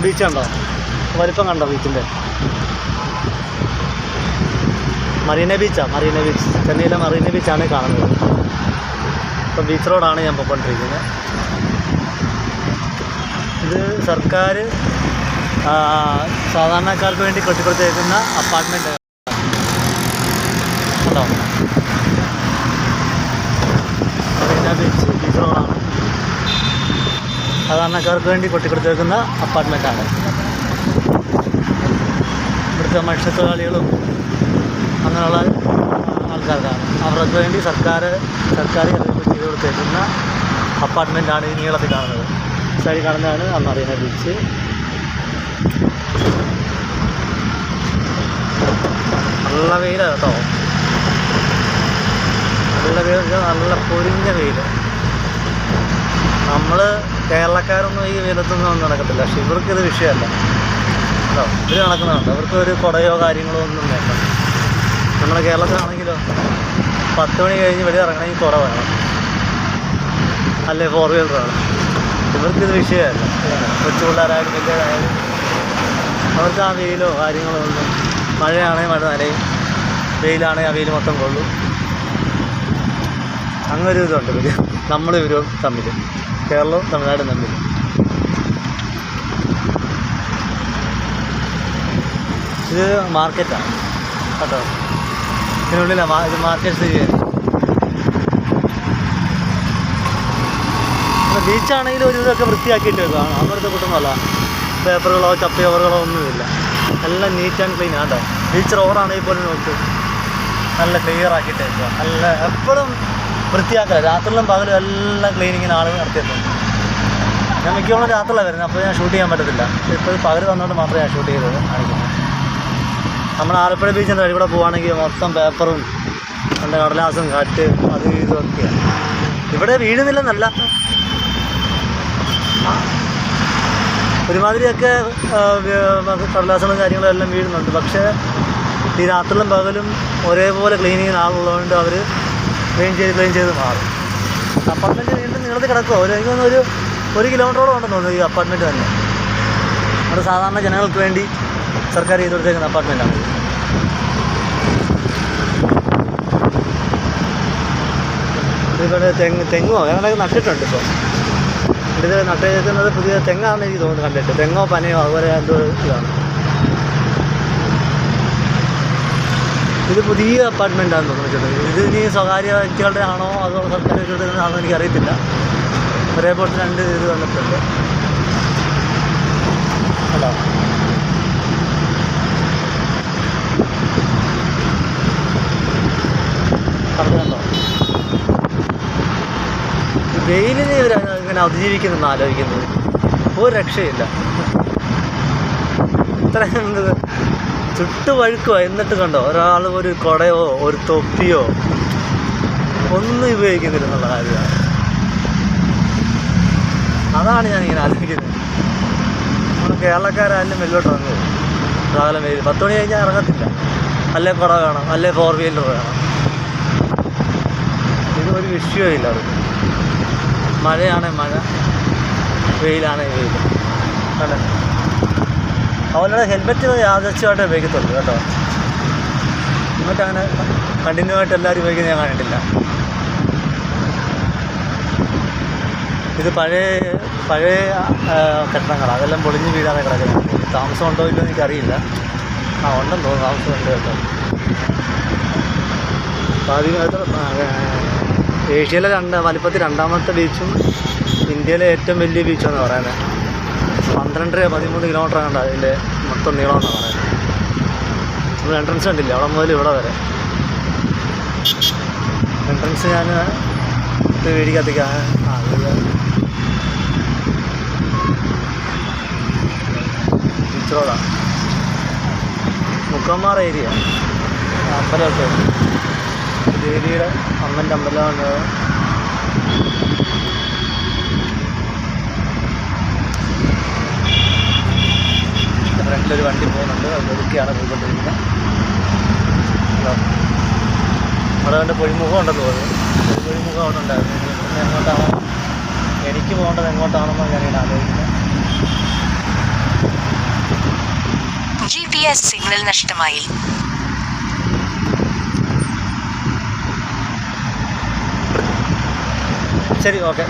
Beach കണ്ടോ? വലിപ്പം കണ്ടോ ബീച്ചിൻ്റെ? മറീന ബീച്ചാണ്, മറീന ബീച്ച്. ചെന്നൈയിലെ മറീന ബീച്ചാണ് കാണുന്നത്. ഇപ്പം ബീച്ച് റോഡാണ് ഞാൻ പോയിക്കൊണ്ടിരിക്കുന്നത്. ഇത് സർക്കാർ സാധാരണക്കാർക്ക് വേണ്ടി കെട്ടിക്കൊടുത്തേക്കുന്ന അപ്പാർട്ട്മെൻറ്റ് ഉണ്ടോ? മറീന ബീച്ച് റോഡാണ്. സാധാരണക്കാർക്ക് വേണ്ടി കെട്ടിക്കൊടുത്തേക്കുന്ന അപ്പാർട്ട്മെൻറ്റാണ്. ഇവിടുത്തെ മത്സ്യത്തൊഴിലാളികളും അങ്ങനെയുള്ള ആൾക്കാർക്കാണ്. അവർക്ക് വേണ്ടി സർക്കാർ ചെയ്ത് കൊടുത്തേക്കുന്ന അപ്പാർട്ട്മെൻറ്റാണ് ഈ നീളത്തിൽ കാണുന്നത്. സൈഡിൽ കാണുന്നതാണ് മറീന ബീച്ച്. നല്ല വെയിലാണ് കേട്ടോ, നല്ല വെയിൽ, നല്ല പൊരിഞ്ഞ വെയിൽ. നമ്മൾ കേരളക്കാരൊന്നും ഈ വെയിലത്തൊന്നും നടക്കത്തില്ല. പക്ഷെ ഇവർക്കിത് വിഷയമല്ല കേട്ടോ. ഇത് നടക്കുന്നുണ്ട്, അവർക്ക് ഒരു കുടയോ കാര്യങ്ങളോ ഒന്നും വേണ്ട. നമ്മുടെ കേരളത്തിലാണെങ്കിലോ 10 മണി കഴിഞ്ഞ് വെളിയിൽ ഇറങ്ങണമെങ്കിൽ കുട വേണം, അല്ലേ 4 വീലർ വേണം. ഇവർക്കിത് വിഷയമല്ല. കൊച്ചു പിള്ളേരായാലും വലിയവരായാലും അവർക്ക് ആ വെയിലോ കാര്യങ്ങളോ ഒന്നും. മഴയാണെങ്കിൽ മഴ നനയും, വെയിലാണെങ്കിൽ ആ വെയിൽ മൊത്തം കൊള്ളും. അങ്ങനൊരു ഇതുണ്ട് നമ്മൾ ഇവരും തമ്മിൽ, കേരളവും തമിഴ്നാടും തമ്മിൽ. ഇത് മാർക്കറ്റാണ് കേട്ടോ. ഇതിനുള്ളിലാണ് ഇത് മാർക്കറ്റ് സ്ഥിതി ചെയ്യുന്നത്. ബീച്ചാണെങ്കിലും ഒരു ഇതൊക്കെ വൃത്തിയാക്കിയിട്ട് വെക്കുകയാണ്. അവിടുത്തെ കൂട്ടമല്ല, പേപ്പറുകളോ ചപ്പയോവറുകളോ ഒന്നുമില്ല. എല്ലാം നീറ്റ് ആൻഡ് ക്ലീൻ ആണ് കേട്ടോ. ബീച്ച് റോഡാണെങ്കിൽ പോലും നോക്ക്, നല്ല ക്ലിയർ ആക്കിയിട്ട് വെക്കുക. നല്ല എപ്പോഴും വൃത്തിയാക്കുക. രാത്രിയിലും പകലും എല്ലാം ക്ലീനിങ്ങിന് ആളുകൾ നടത്തിയിട്ടുണ്ട്. ഞാൻ മിക്കവാറും രാത്രിയിലാണ് വരുന്നത്, അപ്പോൾ ഞാൻ ഷൂട്ട് ചെയ്യാൻ പറ്റത്തില്ല. ഇപ്പോൾ പകൽ വന്നുകൊണ്ട് മാത്രമേ ഞാൻ ഷൂട്ട് ചെയ്തത് കാണിക്കുന്നത്. നമ്മൾ ആലപ്പുഴ ബീച്ചിൻ്റെ വഴി കൂടെ പോവുകയാണെങ്കിൽ മൊത്തം പേപ്പറും എൻ്റെ കടലാസും കാറ്റ് അത് ഇതൊക്കെയാണ്. ഇവിടെ വീഴുന്നില്ലെന്നല്ല, ഒരുമാതിരിയൊക്കെ കടലാസുകളും കാര്യങ്ങളും എല്ലാം വീഴുന്നുണ്ട്. പക്ഷേ ഈ രാത്രിയിലും പകലും ഒരേപോലെ ക്ലീനിങ്ങിന് ആളുള്ളതുകൊണ്ട് അവർ ക്ലീൻ ചെയ്ത് മാറും. അപ്പാർട്ട്മെൻറ്റ് വീണ്ടും നീളത്തിൽ കിടക്കുമോ? എനിക്കൊന്ന് ഒരു കിലോമീറ്ററോളം ഉണ്ടെന്ന് തോന്നുന്നു ഈ അപ്പാർട്ട്മെൻറ്റ് തന്നെ. അത് സാധാരണ ജനങ്ങൾക്ക് വേണ്ടി സർക്കാർ ചെയ്ത് കൊടുത്തേക്കുന്ന അപ്പാർട്ട്മെൻറ്റാണ്. ഇതിവിടെ തെങ്ങോ അങ്ങനെയൊക്കെ നട്ടിട്ടുണ്ട്. ഇപ്പോൾ ഇത് നട്ടേക്കുന്നത് പുതിയ തെങ്ങാണെന്ന് എനിക്ക് തോന്നുന്നു കണ്ടിട്ട്. തെങ്ങോ പനയോ അതുപോലെ എന്തോ ഇതാണ്. ഇത് പുതിയ അപ്പാർട്ട്മെൻറ്റാണെന്ന് തോന്നുന്നു. ഇത് ഇനി സ്വകാര്യ വ്യക്തികളുടെ ആണോ അതോ സർക്കാർ വെച്ചിട്ടുള്ളതാണോ എനിക്കറിയത്തില്ല. ഒരേപോലത്തെ 2 ഇത് വന്നിട്ടുണ്ട് അല്ലോ. പറഞ്ഞോ, വെയിലിനെ ഇവർ ഇങ്ങനെ അതിജീവിക്കുന്നെന്ന് ആലോചിക്കുന്നത് ഒരു രക്ഷയില്ല. ഇത്രയും ചുട്ടുപഴുക്കുക. എന്നിട്ട് കണ്ടോ, ഒരാൾ ഒരു കുടയോ ഒരു തൊപ്പിയോ ഒന്നും ഉപയോഗിക്കുന്നില്ല എന്നുള്ള കാര്യമാണ്. അതാണ് ഞാനിങ്ങനെ ആലോചിക്കുന്നത്. നമ്മൾ കേരളക്കാരായാലും വെല്ലോട്ട് ഇറങ്ങുമോ? രാവിലെ വെയിൽ 10 മണി കഴിഞ്ഞാൽ ഇറങ്ങത്തില്ല. അല്ലേ കുട വേണം, അല്ലേ 4 വീലർ വേണം. ഇതൊരു വിഷയമില്ല. അത് മഴയാണെങ്കിൽ മഴ, വെയിലാണെങ്കിൽ വെയിൽ. അല്ലേ, അതുപോലെ ഹെൽമെറ്റ് യാദൃച്ഛമായിട്ട് ഉപയോഗിക്കത്തുള്ളൂ കേട്ടോ. ഹെൽമെറ്റ് അങ്ങനെ കണ്ടിന്യൂ ആയിട്ട് എല്ലാവരും ഉപയോഗിക്കുന്നത് ഞാൻ കണ്ടിട്ടില്ല. ഇത് പഴയ കെട്ടിടങ്ങളാണ്, അതെല്ലാം പൊളിഞ്ഞ് വീഴാതെ കിടക്കുന്നത്. താമസം ഉണ്ടോ ഇല്ലോ എനിക്കറിയില്ല. ഉണ്ടെന്ന് തോന്നുന്നു, താമസമുണ്ട് കേട്ടോ. ഏഷ്യയിലെ വലിപ്പത്തിൽ 2ാമത്തെ ബീച്ചും ഇന്ത്യയിലെ ഏറ്റവും വലിയ ബീച്ചെന്ന് പറയുന്നത്. 12-13 കിലോമീറ്റർ കണ്ട അതിൻ്റെ മൊത്തം നീളമെന്നാണ് പറയുന്നത്. നമ്മൾ എൻട്രൻസ് കണ്ടില്ല, അവിടെ മുതൽ ഇവിടെ വരെ എൻട്രൻസ്. ഞാൻ വീടിക്കത്തേക്കാണ് ബീച്ച് റോഡാണ്. മുക്കന്മാർ ഏരിയ അമ്പലമൊക്കെ ദേവിയുടെ അമ്മൻ്റെ അമ്പലമാണ്. ഫ്രണ്ടിലൊരു വണ്ടി പോകുന്നുണ്ട്, അത് ഒതുക്കിയാണ് പോയിക്കൊണ്ടിരിക്കുന്നത്. അവിടെ കണ്ട് പൊഴിമുഖം ഉണ്ടെന്ന് തോന്നുന്നു. പൊഴിമുഖം അവിടെ ഉണ്ടായിരുന്നു. എങ്ങോട്ടാണോ എനിക്ക് പോകേണ്ടത്, എങ്ങോട്ടാണെന്നോ ഞാനിങ്ങനെ ആലോചിക്കുന്നത്. GPS സിഗ്നൽ നഷ്ടമായി. ശരി, ഓക്കെ.